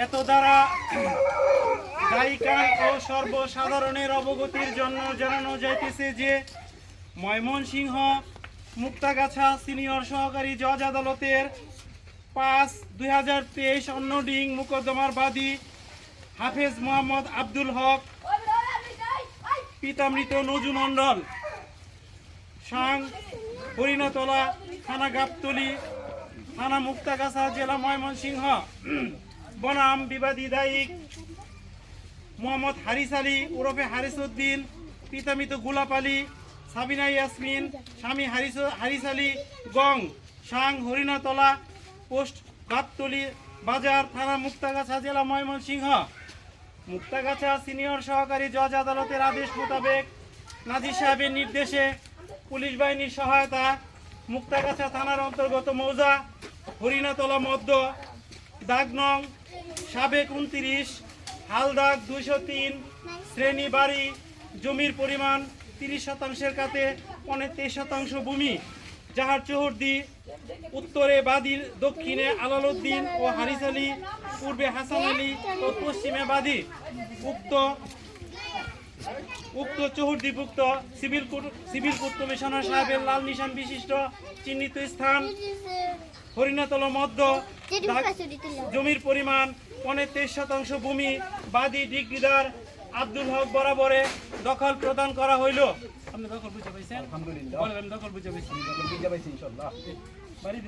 এত দ্বারা দায়িকান ও সর্বসাধারণের অবগতির জন্য জানানো যাইতেছে যে ময়মনসিংহ মুক্তাগাছা সিনিয়র সহকারী জজ আদালতের 5/2023 অন্য ডিং মোকদ্দমার বাদী হাফেজ মোহাম্মদ আব্দুল হক পিতামৃত নজু মণ্ডল সাং হরিণতলা থানা গাবতলী থানা মুক্তাগাছা জেলা ময়মনসিংহ বনাম বিবাদী দায়িক মোহাম্মদ হারিস আলী ওরফে হারিস উদ্দিন পিতামৃত গোলাপ আলী সাবিনা ইয়াসমিন স্বামী হারিস আলী গং সাং হরিণতলা পোস্ট গাবতলী বাজার থানা মুক্তাগাছা জেলা ময়মনসিংহ মুক্তাগাছা সিনিয়র সহকারী জজ আদালতের আদেশ মোতাবেক নাজির সাহেবের নির্দেশে পুলিশ বাহিনীর সহায়তা মুক্তাগাছা থানার অন্তর্গত মৌজা হরিণাতলা মধ্য দাগ নং সাবেক 29 হালদাগ 203 শ্রেণী বাড়ি জমির পরিমাণ 30% কাতে 23% ভূমি যাহার চৌহদ্দি উত্তরে বাদীর দক্ষিণে আলাল উদ্দিন ও হারিস আলী পূর্বে হাসান আলী ও পশ্চিমে বাদী উক্ত চৌহদ্দিভুক্ত সিভিল কোর্ট কমিশনার সাহেবের লাল নিশান বিশিষ্ট চিহ্নিত স্থান হরিণাতলা মধ্য জমির পরিমাণ 23% ভূমি বাদী ডিগ্রিদার আব্দুল হক বরাবরে দখল প্রদান করা হইল। আপনি দখল বুঝে পাইছেন? আলহামদুলিল্লাহ। বলেন দখল বুঝে পাইছেন? দখল বুঝে পাইছি ইনশাআল্লাহ। বাড়ি